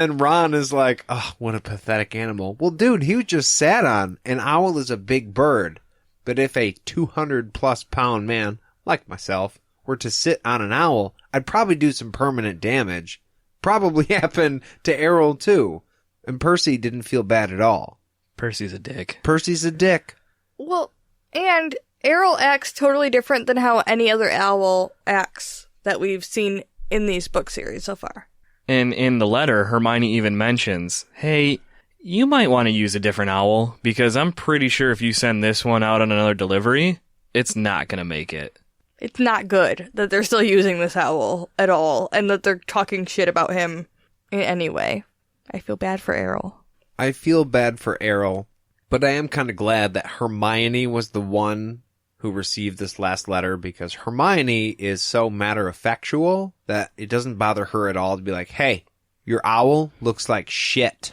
And Ron is like, oh, what a pathetic animal. Well, dude, he was just sat on. An owl is a big bird. But if a 200-plus pound man, like myself, were to sit on an owl, I'd probably do some permanent damage. Probably happen to Errol, too. And Percy didn't feel bad at all. Percy's a dick. Percy's a dick. Well, and Errol acts totally different than how any other owl acts that we've seen in these book series so far. And in the letter, Hermione even mentions, hey, you might want to use a different owl, because I'm pretty sure if you send this one out on another delivery, it's not going to make it. It's not good that they're still using this owl at all, and that they're talking shit about him in any way. I feel bad for Errol. I feel bad for Errol, but I am kind of glad that Hermione was the one who received this last letter, because Hermione is so matter-of-factual that it doesn't bother her at all to be like, hey, your owl looks like shit.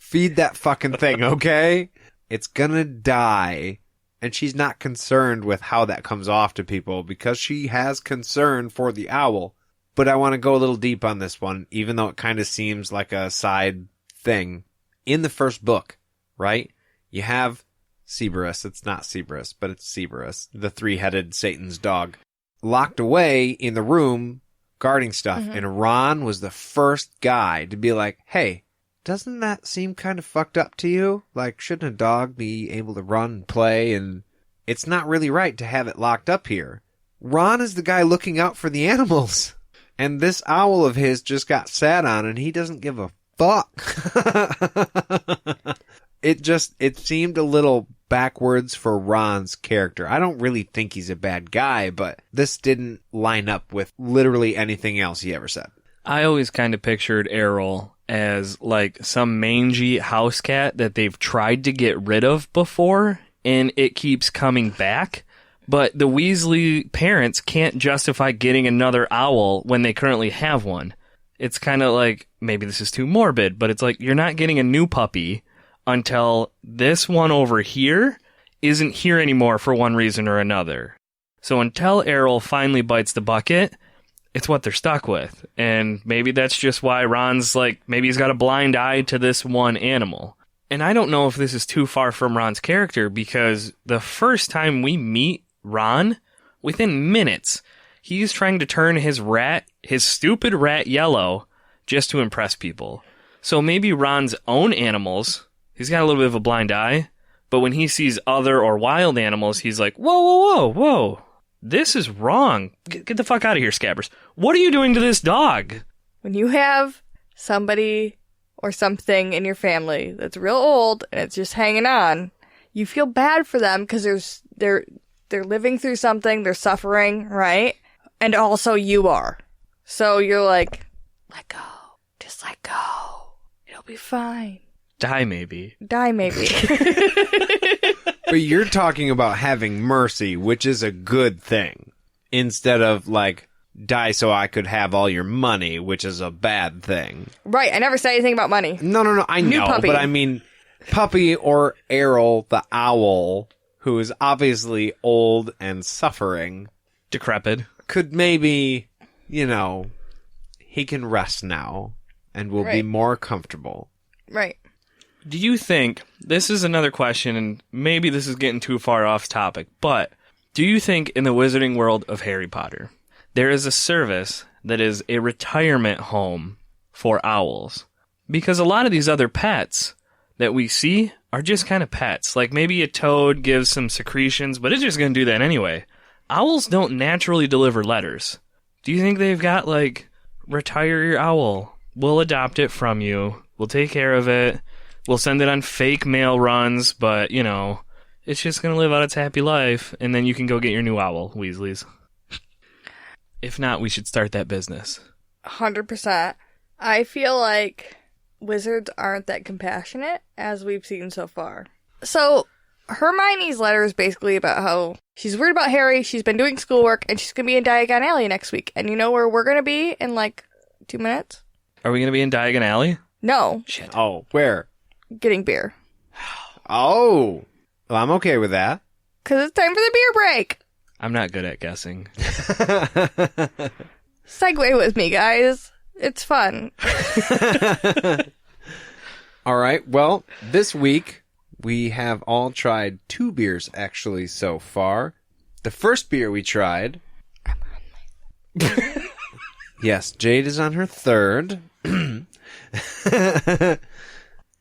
Feed that fucking thing, okay? It's gonna die. And she's not concerned with how that comes off to people because she has concern for the owl. But I want to go a little deep on this one, even though it kind of seems like a side thing. In the first book, right, you have Cerberus. It's not Cerberus, but it's Cerberus, the three-headed Satan's dog, locked away in the room guarding stuff. Mm-hmm. And Ron was the first guy to be like, hey, doesn't that seem kind of fucked up to you? Like, shouldn't a dog be able to run and play? And it's not really right to have it locked up here. Ron is the guy looking out for the animals. And this owl of his just got sat on, and he doesn't give a fuck. It seemed a little backwards for Ron's character. I don't really think he's a bad guy, but this didn't line up with literally anything else he ever said. I always kind of pictured Errol as like some mangy house cat that they've tried to get rid of before, and it keeps coming back. But the Weasley parents can't justify getting another owl when they currently have one. It's kind of like, maybe this is too morbid, but it's like you're not getting a new puppy until this one over here isn't here anymore for one reason or another. So until Errol finally bites the bucket, it's what they're stuck with. And maybe that's just why Ron's like, maybe he's got a blind eye to this one animal. And I don't know if this is too far from Ron's character, because the first time we meet Ron, within minutes, he's trying to turn his stupid rat yellow just to impress people. So maybe Ron's own animals, he's got a little bit of a blind eye, but when he sees other or wild animals, he's like, whoa, whoa, whoa, whoa. This is wrong. Get the fuck out of here, Scabbers. What are you doing to this dog? When you have somebody or something in your family that's real old and it's just hanging on, you feel bad for them because they're living through something, they're suffering, right? And also you are. So you're like, let go. Just let go. It'll be fine. Die maybe. But you're talking about having mercy, which is a good thing, instead of like, die so I could have all your money, which is a bad thing. Right, I never said anything about money. No, I know, puppy. But I mean, Puppy or Errol the owl, who is obviously old and suffering, decrepit, could maybe, he can rest now and will be more comfortable. Right. Do you think, this is another question, and maybe this is getting too far off topic, but do you think in the wizarding world of Harry Potter, there is a service that is a retirement home for owls? Because a lot of these other pets that we see are just kind of pets. Like maybe a toad gives some secretions, but it's just going to do that anyway. Owls don't naturally deliver letters. Do you think they've got like, retire your owl, we'll adopt it from you, we'll take care of it, we'll send it on fake mail runs, but, it's just going to live out its happy life, and then you can go get your new owl, Weasleys. If not, we should start that business. 100%. I feel like wizards aren't that compassionate, as we've seen so far. So, Hermione's letter is basically about how she's worried about Harry, she's been doing schoolwork, and she's going to be in Diagon Alley next week. And you know where we're going to be in, 2 minutes? Are we going to be in Diagon Alley? No. Shit. Oh, where? Getting beer. Oh. Well, I'm okay with that. Because it's time for the beer break. I'm not good at guessing. Segue with me, guys. It's fun. All right. Well, this week we have all tried 2 beers actually so far. The first beer we tried. Yes, Jade is on her 3rd.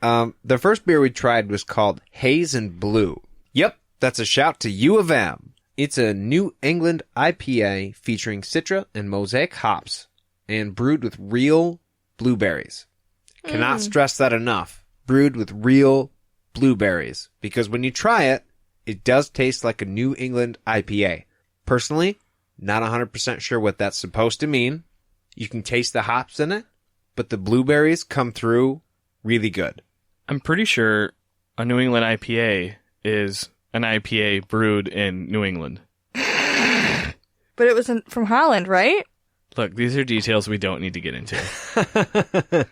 The first beer we tried was called Haze and Blue. Yep, that's a shout to U of M. It's a New England IPA featuring Citra and Mosaic hops and brewed with real blueberries. Cannot stress that enough. Brewed with real blueberries. Because when you try it, it does taste like a New England IPA. Personally, not 100% sure what that's supposed to mean. You can taste the hops in it, but the blueberries come through really good. I'm pretty sure a New England IPA is an IPA brewed in New England. But it wasn't from Holland, right? Look, these are details we don't need to get into.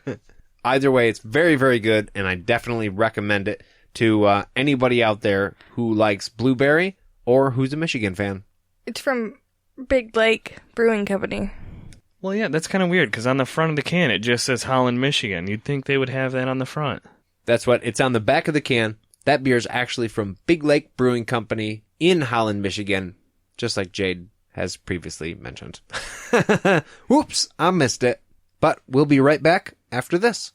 Either way, it's very, very good, and I definitely recommend it to anybody out there who likes blueberry or who's a Michigan fan. It's from Big Lake Brewing Company. Well, yeah, that's kind of weird, because on the front of the can, it just says Holland, Michigan. You'd think they would have that on the front. That's what, it's on the back of the can. That beer is actually from Big Lake Brewing Company in Holland, Michigan, just like Jade has previously mentioned. Whoops, I missed it. But we'll be right back after this.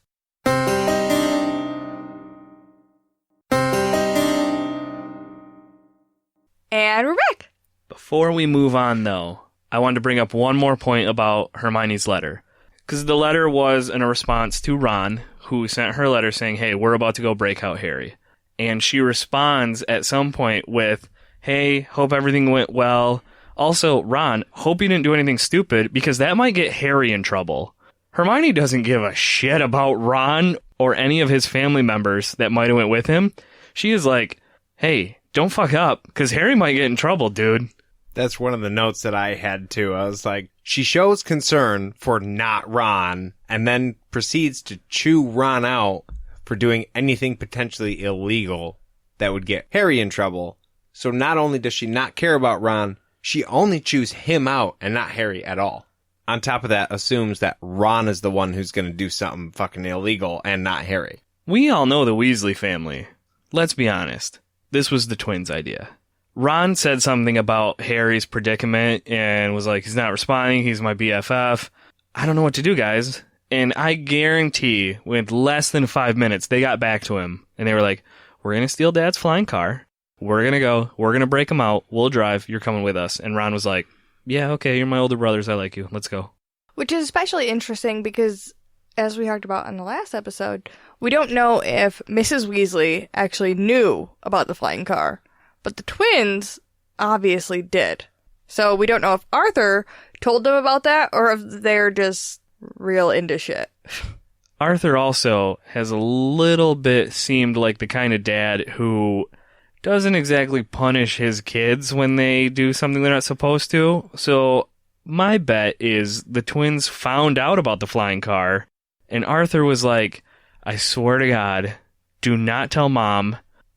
And we're back. Before we move on, though, I wanted to bring up one more point about Hermione's letter. Because the letter was in a response to Ron, who sent her letter saying, hey, we're about to go break out Harry. And she responds at some point with, hey, hope everything went well. Also, Ron, hope you didn't do anything stupid, because that might get Harry in trouble. Hermione doesn't give a shit about Ron or any of his family members that might have went with him. She is like, hey, don't fuck up, because Harry might get in trouble, dude. That's one of the notes that I had, too. I was like, she shows concern for not Ron, and then proceeds to chew Ron out for doing anything potentially illegal that would get Harry in trouble. So not only does she not care about Ron, she only chews him out and not Harry at all. On top of that, assumes that Ron is the one who's going to do something fucking illegal and not Harry. We all know the Weasley family. Let's be honest. This was the twins' idea. Ron said something about Harry's predicament and was like, he's not responding, he's my BFF. I don't know what to do, guys. And I guarantee, with less than 5 minutes, they got back to him. And they were like, we're going to steal Dad's flying car. We're going to go. We're going to break him out. We'll drive. You're coming with us. And Ron was like, yeah, okay, you're my older brothers. I like you. Let's go. Which is especially interesting because, as we talked about in the last episode, we don't know if Mrs. Weasley actually knew about the flying car. But the twins obviously did. So we don't know if Arthur told them about that or if they're just real into shit. Arthur also has a little bit seemed like the kind of dad who doesn't exactly punish his kids when they do something they're not supposed to. So my bet is the twins found out about the flying car, and Arthur was like, I swear to God, do not tell Mom,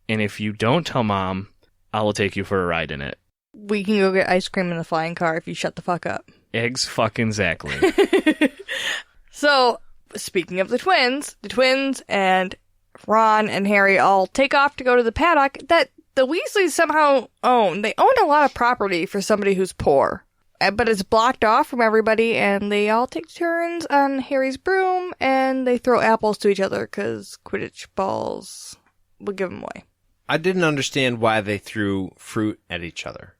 and if you don't tell Mom, I will take you for a ride in it. We can go get ice cream in the flying car if you shut the fuck up. Eggs fucking exactly. So, speaking of the twins and Ron and Harry all take off to go to the paddock that the Weasleys somehow own. They own a lot of property for somebody who's poor. But it's blocked off from everybody, and they all take turns on Harry's broom, and they throw apples to each other because Quidditch balls will give them away. I didn't understand why they threw fruit at each other.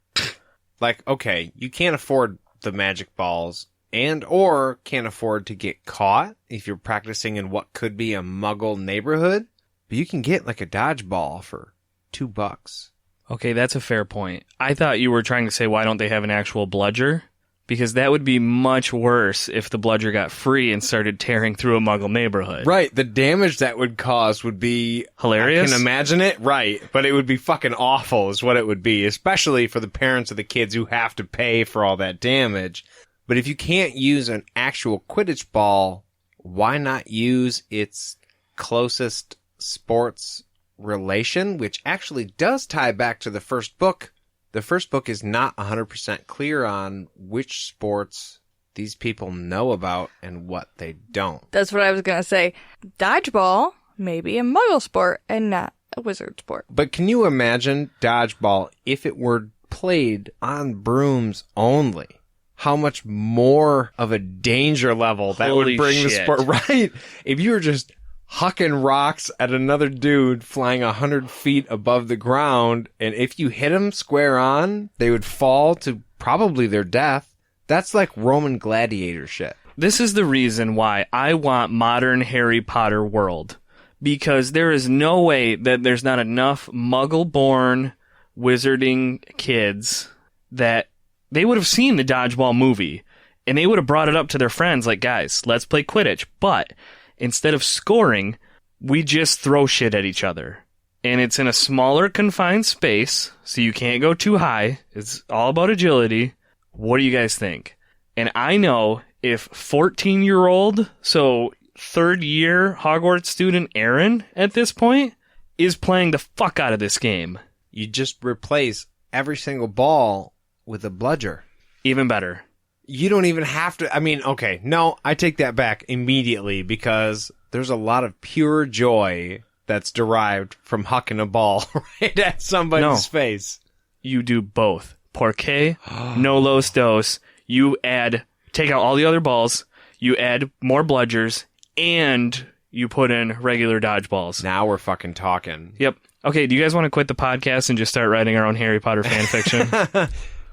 Like, okay, you can't afford the magic balls and or can't afford to get caught if you're practicing in what could be a muggle neighborhood, but you can get like a dodgeball for $2. Okay, that's a fair point. I thought you were trying to say why don't they have an actual bludger? Because that would be much worse if the bludger got free and started tearing through a muggle neighborhood. Right, the damage that would cause would be hilarious. I can imagine it, right, but it would be fucking awful is what it would be, especially for the parents of the kids who have to pay for all that damage. But if you can't use an actual Quidditch ball, why not use its closest sports relation, which actually does tie back to the first book. The first book is not 100% clear on which sports these people know about and what they don't. That's what I was going to say. Dodgeball may be a muggle sport and not a wizard sport. But can you imagine dodgeball if it were played on brooms only? How much more of a danger level that Holy would bring the shit. sport, right? If you were just hucking rocks at another dude flying 100 feet above the ground, and if you hit them square on, they would fall to probably their death. That's like Roman gladiator shit. This is the reason why I want modern Harry Potter world. Because there is no way that there's not enough muggle-born wizarding kids that they would have seen the dodgeball movie. And they would have brought it up to their friends like, guys, let's play Quidditch. But instead of scoring, we just throw shit at each other. And it's in a smaller confined space, so you can't go too high. It's all about agility. What do you guys think? And I know if 14-year-old, so third year Hogwarts student Aaron at this point is playing the fuck out of this game. You just replace every single ball with a bludger. Even better. You don't even have to. I mean, okay, no, I take that back immediately because there's a lot of pure joy that's derived from hucking a ball right at somebody's face. You do both. Porque, no los dos. You take out all the other balls, you add more bludgers, and you put in regular dodgeballs. Now we're fucking talking. Yep. Okay, do you guys want to quit the podcast and just start writing our own Harry Potter fan fiction?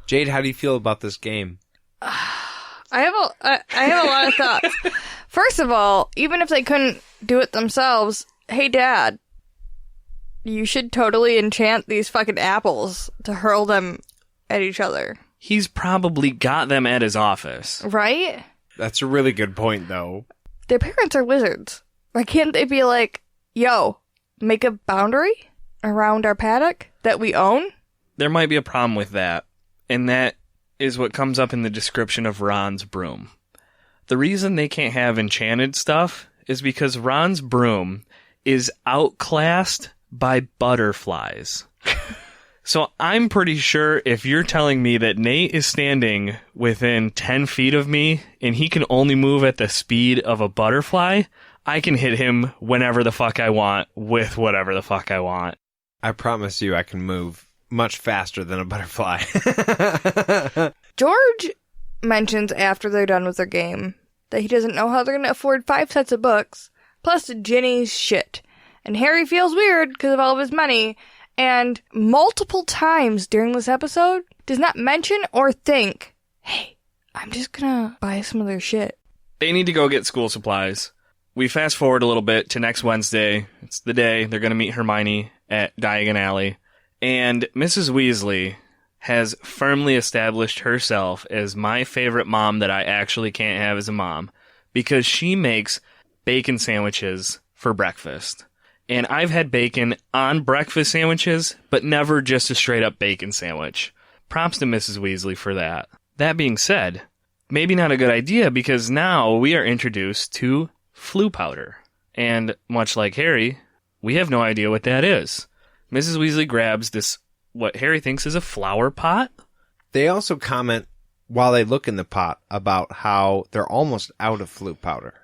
Jade, how do you feel about this game? I have a lot of thoughts. First of all, even if they couldn't do it themselves, hey, Dad, you should totally enchant these fucking apples to hurl them at each other. He's probably got them at his office. Right? That's a really good point, though. Their parents are wizards. Why can't they be like, yo, make a boundary around our paddock that we own? There might be a problem with that, and that is what comes up in the description of Ron's broom. The reason they can't have enchanted stuff is because Ron's broom is outclassed by butterflies. So I'm pretty sure if you're telling me that Nate is standing within 10 feet of me and he can only move at the speed of a butterfly, I can hit him whenever the fuck I want with whatever the fuck I want. I promise you I can move much faster than a butterfly. George mentions after they're done with their game that he doesn't know how they're going to afford 5 sets of books, plus Ginny's shit. And Harry feels weird because of all of his money, and multiple times during this episode does not mention or think, hey, I'm just gonna buy some of their shit. They need to go get school supplies. We fast forward a little bit to next Wednesday. It's the day they're going to meet Hermione at Diagon Alley. And Mrs. Weasley has firmly established herself as my favorite mom that I actually can't have as a mom, because she makes bacon sandwiches for breakfast. And I've had bacon on breakfast sandwiches, but never just a straight up bacon sandwich. Props to Mrs. Weasley for that. That being said, maybe not a good idea, because now we are introduced to flu powder. And much like Harry, we have no idea what that is. Mrs. Weasley grabs this, what Harry thinks is a flower pot. They also comment while they look in the pot about how they're almost out of flu powder.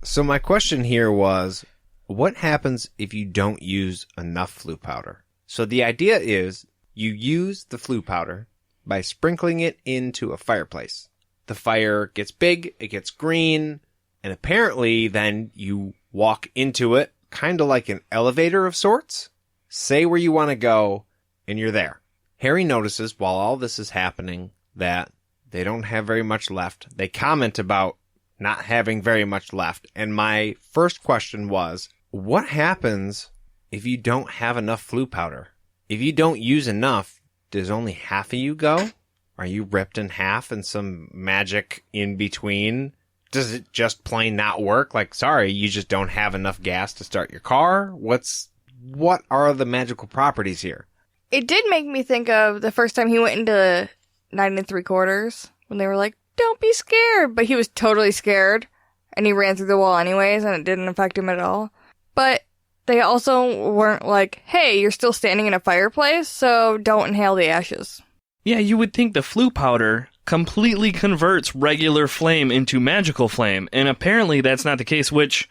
So my question here was, what happens if you don't use enough flu powder? So the idea is you use the flu powder by sprinkling it into a fireplace. The fire gets big, it gets green, and apparently then you walk into it kind of like an elevator of sorts. Say where you want to go, and you're there. Harry notices while all this is happening that they don't have very much left. They comment about not having very much left. And my first question was, what happens if you don't have enough flu powder? If you don't use enough, does only half of you go? Are you ripped in half and some magic in between? Does it just plain not work? Like, sorry, you just don't have enough gas to start your car? What are the magical properties here? It did make me think of the first time he went into 9 3/4 when they were like, don't be scared. But he was totally scared and he ran through the wall anyways and it didn't affect him at all. But they also weren't like, hey, you're still standing in a fireplace, so don't inhale the ashes. Yeah, you would think the flu powder completely converts regular flame into magical flame. And apparently that's not the case, which